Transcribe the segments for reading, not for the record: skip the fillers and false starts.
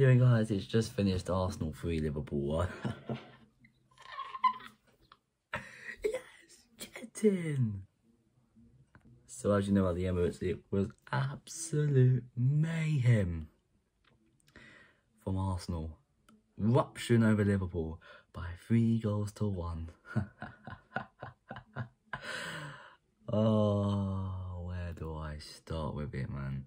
doing, guys? It's just finished. Arsenal 3, Liverpool 1. Yes, get in. So as you know, at the Emirates, it was absolute mayhem from Arsenal, rupturing over Liverpool by 3-1. Oh, where do I start with it, man?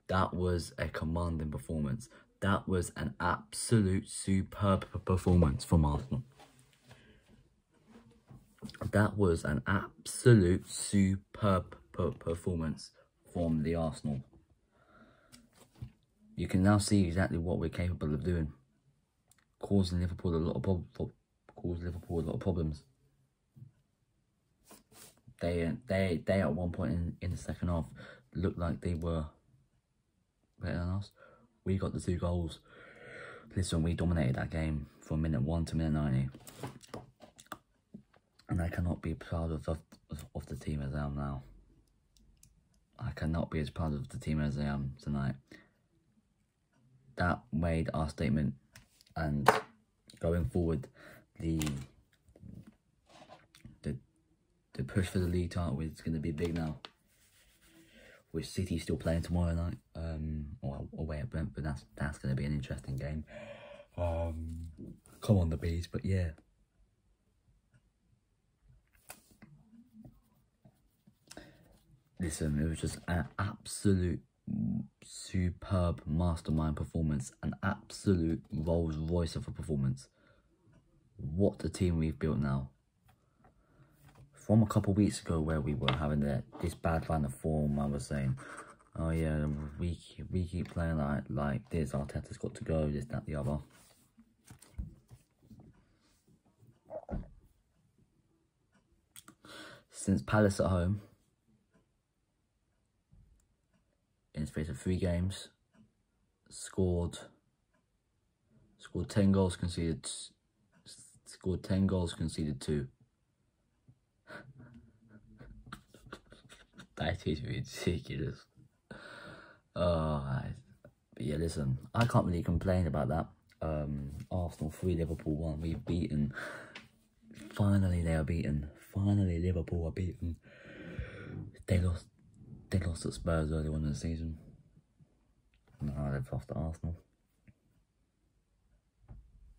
That was a commanding performance. That was an absolute superb performance from Arsenal. That was an absolute superb performance from the Arsenal. You can now see exactly what we're capable of doing, causing Liverpool a lot of problems. They at one point in the second half looked like they were better than us. We got the 2 goals. Listen, we dominated that game from minute 1 to minute 90. And I cannot be proud of the team as I am now. I cannot be as proud of the team as I am tonight. That made our statement, and going forward, the push for the league title is going to be big now. With City still playing tomorrow night, or away at Brentford. That's going to be an interesting game. Come on, the bees, but yeah. Listen, it was just an absolute superb mastermind performance, an absolute Rolls Royce of a performance. What the team we've built now. From a couple of weeks ago where we were having this bad run of form, I was saying, oh yeah, we keep playing like this, Arteta's got to go, this, that, the other. Since Palace at home, in the space of 3 games, scored 10 goals, conceded 2. That is ridiculous. But yeah, listen, I can't really complain about that. Arsenal 3, Liverpool 1. We've beaten. Finally, they are beaten. Finally, Liverpool are beaten. They lost at Spurs early on in the season. Now they've lost to Arsenal.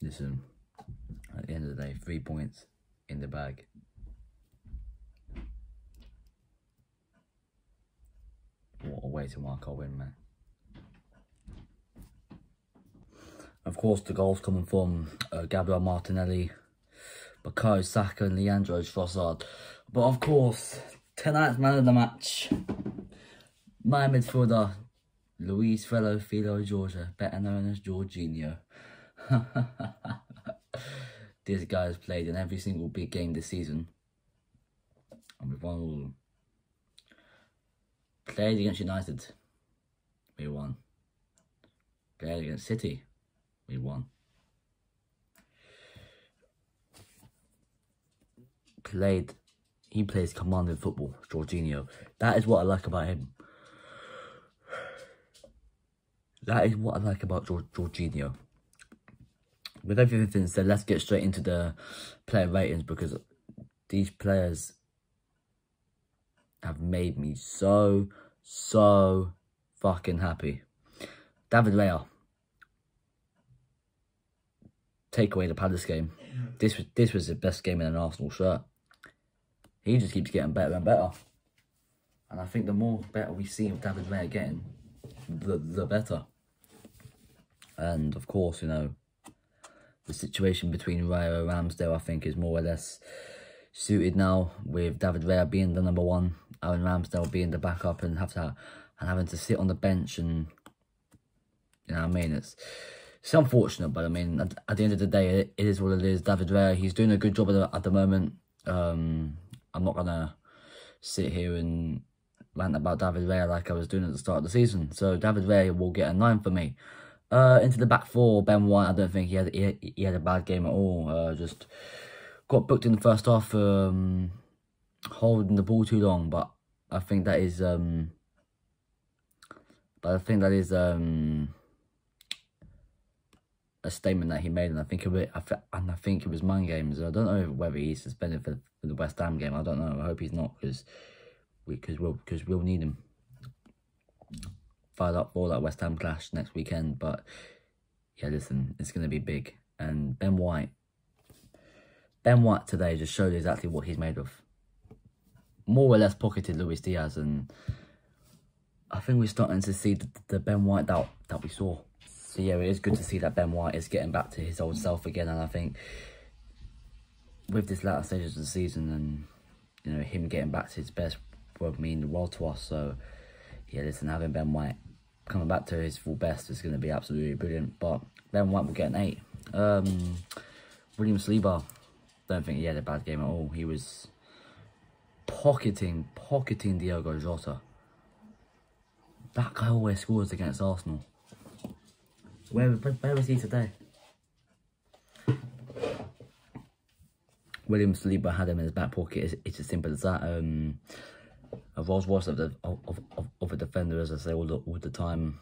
Listen, at the end of the day, 3 points in the bag. What a way to mark our win, man. Of course, the goals coming from Gabriel Martinelli, Bukayo Saka and Leandro Trossard. But of course, tonight's man of the match, my midfielder, Luis Filo Georgia, better known as Jorginho. This guy has played in every single big game this season, and we've won all of them. Played against United, we won. Played against City, we won. He plays commanding football, Jorginho. That is what I like about him. That is what I like about Jorginho. With everything said, let's get straight into the player ratings, because these players have made me so fucking happy. David Raya. Take away the Palace game. This was the best game in an Arsenal shirt. He just keeps getting better and better. And I think the more better we see David Raya getting, the better. And of course, you know, the situation between Raya and Ramsdale, I think, is more or less suited now, with David Raya being the number 1, Aaron Ramsdale being the backup, and having to sit on the bench, and you know what I mean. It's unfortunate, but I mean, at the end of the day, it is what it is. David Raya, he's doing a good job at the moment. I'm not gonna sit here and rant about David Raya like I was doing at the start of the season. So David Raya will get a 9 for me. Into the back 4, Ben White, I don't think he had a bad game at all. Just got booked in the first half for holding the ball too long, but I think that is a statement that he made, and I think it was mind games. I don't know whether he's suspended for the West Ham game. I don't know. I hope he's not, because we'll need him fired up for that West Ham clash next weekend. But yeah, listen, it's going to be big. And Ben White today just showed exactly what he's made of. More or less pocketed Luis Diaz, and I think we're starting to see the Ben White that we saw. So yeah, it is good to see that Ben White is getting back to his old self again. And I think with this latter stages of the season, and you know, him getting back to his best will mean the world to us. So yeah, listen, having Ben White coming back to his full best is going to be absolutely brilliant. But Ben White will get an 8. William Saliba, don't think he had a bad game at all. He was pocketing Diogo Jota. That guy always scores against Arsenal. Where was he today? William Saliba had him in his back pocket. It's as simple as that. A Rolls Royce of a defender, as I say all the time.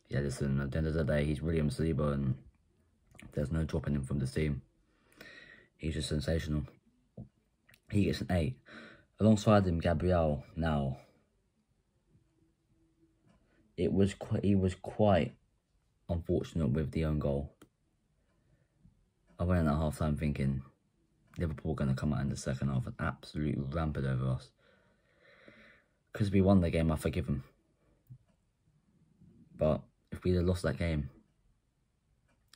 Yeah, listen, at the end of the day, he's William Saliba, and there's no dropping him from the team. He's just sensational. He gets an 8. Alongside him, Gabriel. Now, he was quite unfortunate with the own goal. I went in at half time thinking Liverpool going to come out in the second half and absolutely ramp it over us. Because we won the game, I forgive him. But if we'd have lost that game,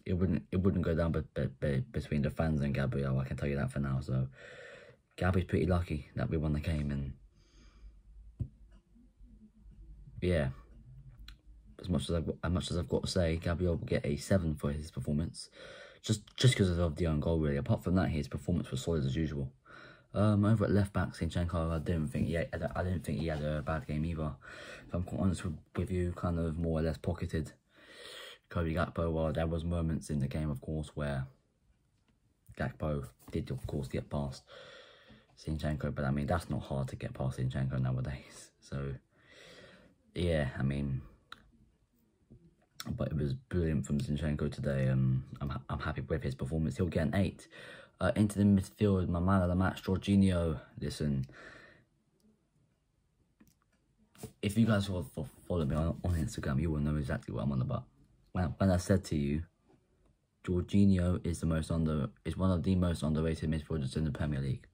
it wouldn't go down between the fans and Gabriel. I can tell you that for now. So Gabby's pretty lucky that we won the game, and yeah, as much as I've got to say, Gabriel will get a 7 for his performance, just because of the own goal really. Apart from that, his performance was solid as usual. Over at left back, Zinchenko, I didn't think he had a bad game either. If I'm quite honest with you, kind of more or less pocketed Cody Gakpo. Well, there was moments in the game, of course, where Gakpo did, of course, get past Zinchenko, but I mean, that's not hard to get past Zinchenko nowadays. So yeah, I mean, but it was brilliant from Zinchenko today. I'm happy with his performance. He'll get an 8. Into the midfield, my man of the match, Jorginho. Listen, if you guys will follow me on Instagram, you will know exactly what I'm on about. When I said to you, Jorginho is one of the most underrated midfielders in the Premier League.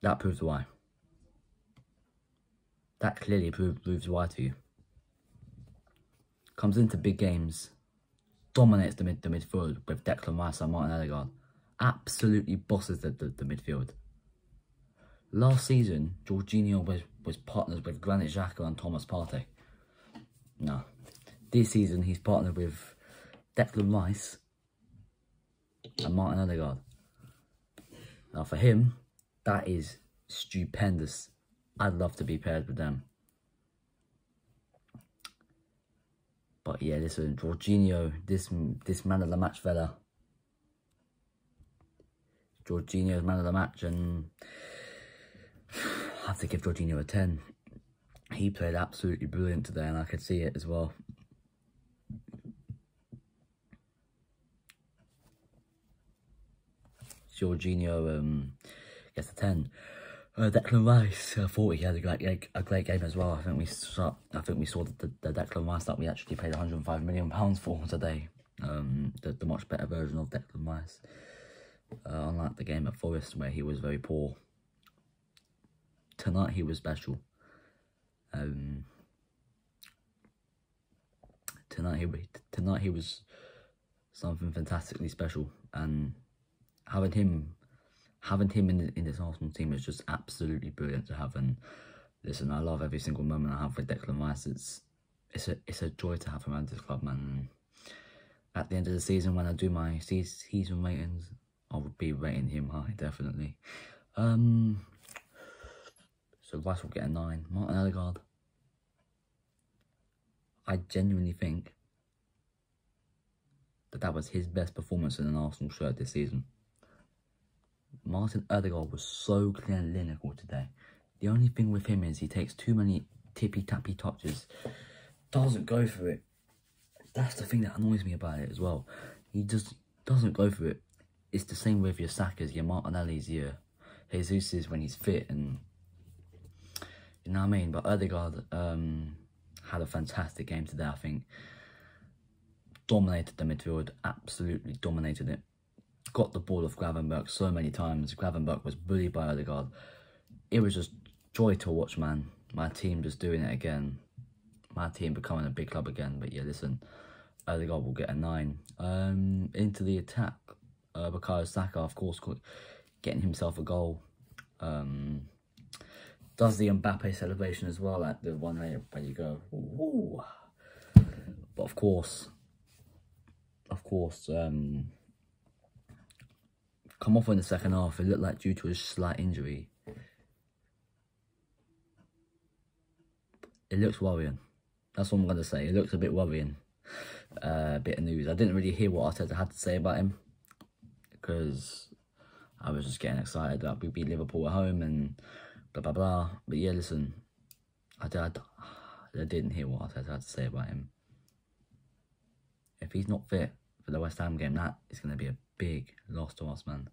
That proves why. That clearly proves why to you. Comes into big games, dominates the midfield with Declan Rice and Martin Odegaard. Absolutely bosses the midfield. Last season, Jorginho was partners with Granit Xhaka and Thomas Partey. No. This season, he's partnered with Declan Rice and Martin Odegaard. Now for him, that is stupendous. I'd love to be paired with them. But yeah, listen, Jorginho, this man of the match fella. Jorginho's man of the match, and I have to give Jorginho a 10. He played absolutely brilliant today, and I could see it as well. Jorginho gets a 10. Declan Rice, I thought he had a great game as well. I think we saw the Declan Rice that we actually paid £105 million for today. The much better version of Declan Rice. Unlike the game at Forest where he was very poor. Tonight he was special. Tonight he was something fantastically special, and having him in this Arsenal team is just absolutely brilliant to have. And listen, I love every single moment I have with Declan Rice. It's a joy to have him around this club, man. And at the end of the season, when I do my season ratings, I would be rating him high, definitely. So Rice will get a 9. Martin Odegaard, I genuinely think that was his best performance in an Arsenal shirt this season. Martin Odegaard was so clinical today. The only thing with him is he takes too many tippy-tappy touches. Doesn't go for it. That's the thing that annoys me about it as well. He just doesn't go for it. It's the same with your Saka's, your Martinelli's, your Jesus's when he's fit, and you know what I mean. But Odegaard had a fantastic game today. I think dominated the midfield, absolutely dominated it. Got the ball off Gravenberch so many times. Gravenberch was bullied by Odegaard. It was just joy to watch, man. My team just doing it again. My team becoming a big club again. But yeah, listen, Odegaard will get a 9. Into the attack, Bukayo Saka, of course, getting himself a goal. Does the Mbappe celebration as well, like the one where you go, ooh. But of course, come off in the second half. It looked like due to a slight injury. It looks worrying. That's what I'm going to say. It looks a bit worrying. Bit of news. I didn't really hear what Arteta had to say about him, because I was just getting excited that we beat Liverpool at home and blah, blah, blah. But yeah, listen, I didn't hear what Arteta had to say about him. If he's not fit for the West Ham game, that is going to be a big loss to us, man.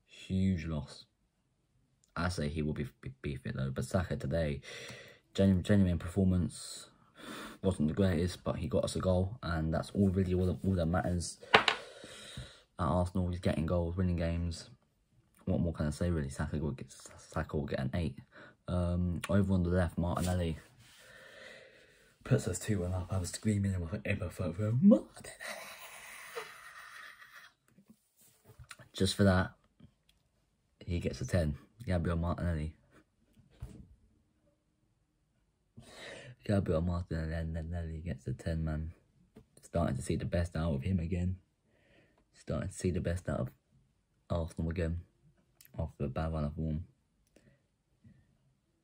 Huge loss. I say he will be fit though. But Saka today, genuine performance. Wasn't the greatest, but he got us a goal, and that's all that matters at Arsenal. He's getting goals, winning games. What more can I say, really? Saka will get an 8. Over on the left, Martinelli puts us 2-1 up. I was screaming in my ever for Martinelli. Just for that, he gets a 10. Gabriel Martinelli. Gabriel Martinelli gets a 10, man. Starting to see the best out of him again. Starting to see the best out of Arsenal again. After a bad run of form.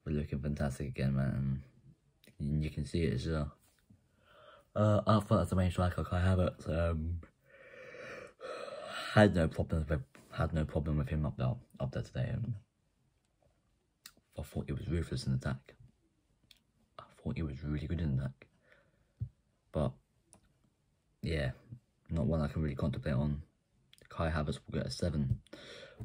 We're looking fantastic again, man. And you can see it as well. I thought that's the main striker, Kai Havertz. Had no problem with him up there today. I thought he was ruthless in attack. I thought he was really good in attack. But yeah, not one I can really contemplate on. Kai Havertz will get a 7.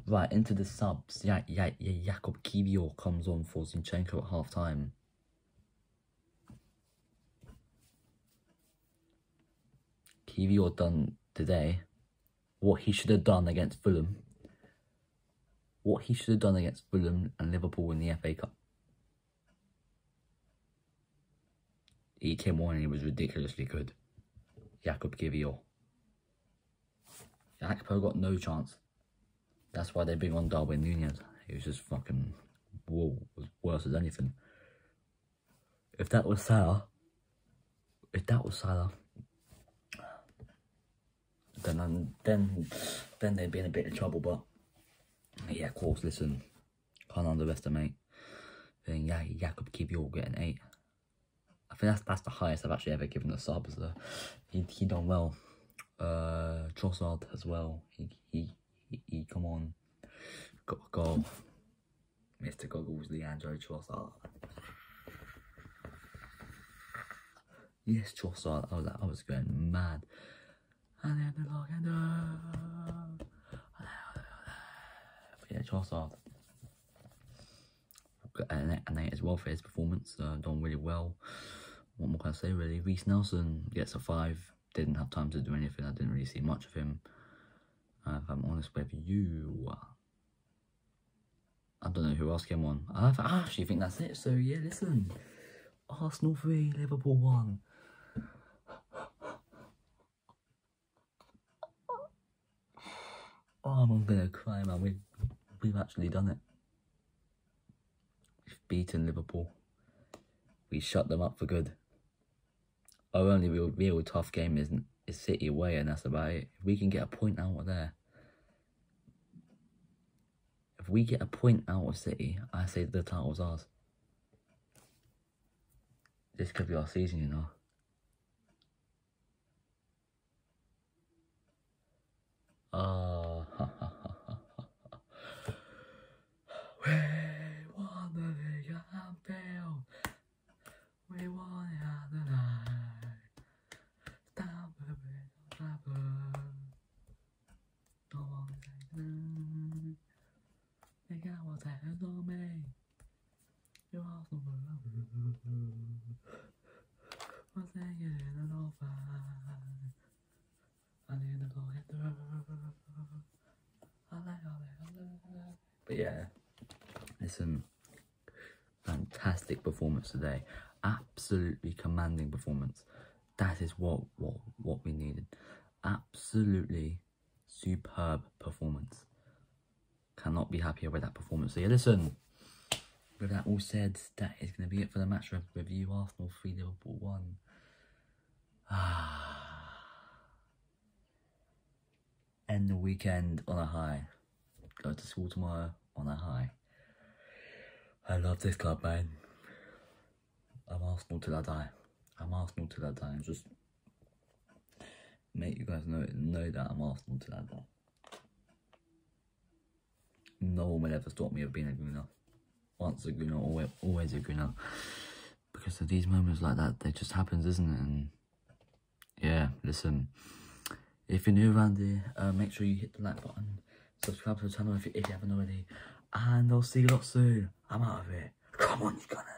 Right, into the subs. Jakub Kiwior comes on for Zinchenko at half time. Kiwior done today what he should have done against Fulham. What he should have done against Fulham and Liverpool in the FA Cup. He came on and he was ridiculously good. Jakub Kiwior. Gakpo got no chance. That's why they bring on Darwin Nunez. He was just fucking, whoa, was worse than anything. If that was Salah, then they'd be in a bit of trouble. But yeah, of course, listen, can't underestimate. Then yeah, Jakub Kiwior will get an 8. I think that's the highest I've actually ever given a sub. So he done well. Trossard as well. He come on, got a goal. Mr. Goggles, Leandro Trossard. Yes, Trossard. I was going mad. But yeah, Trossard got an 8 as well for his performance. Done really well. What more can I say, really? Reece Nelson gets a 5. Didn't have time to do anything. I didn't really see much of him. If I'm honest with you, I don't know who else came on. I actually think that's it. So yeah, listen, Arsenal 3, Liverpool 1. Oh, I'm gonna cry, man. We've actually done it. We've beaten Liverpool. We shut them up for good. Our only real tough game is City away, and that's about it. If we can get a point out of there, if we get a point out of City, I say the title's ours. This could be our season, you know. We won the league and failed. We won it at the night. But yeah, listen, fantastic performance today. Absolutely commanding performance. That is what we needed. Absolutely superb performance. Cannot be happier with that performance. So yeah, listen, with that all said, that is going to be it for the match review. Arsenal 3, Liverpool 1. End the weekend on a high. Go to school tomorrow on a high. I love this club, man. I'm Arsenal till I die. I'm Arsenal till I die. Just make you guys know that I'm Arsenal till I die. No one will ever stop me of being a Gooner. Once a Gooner, always a Gooner. Because of these moments like that, it just happens, isn't it? And yeah, listen, if you're new around here, make sure you hit the like button, subscribe to the channel if you haven't already, and I'll see you lot soon. I'm out of here. Come on, you Gunners.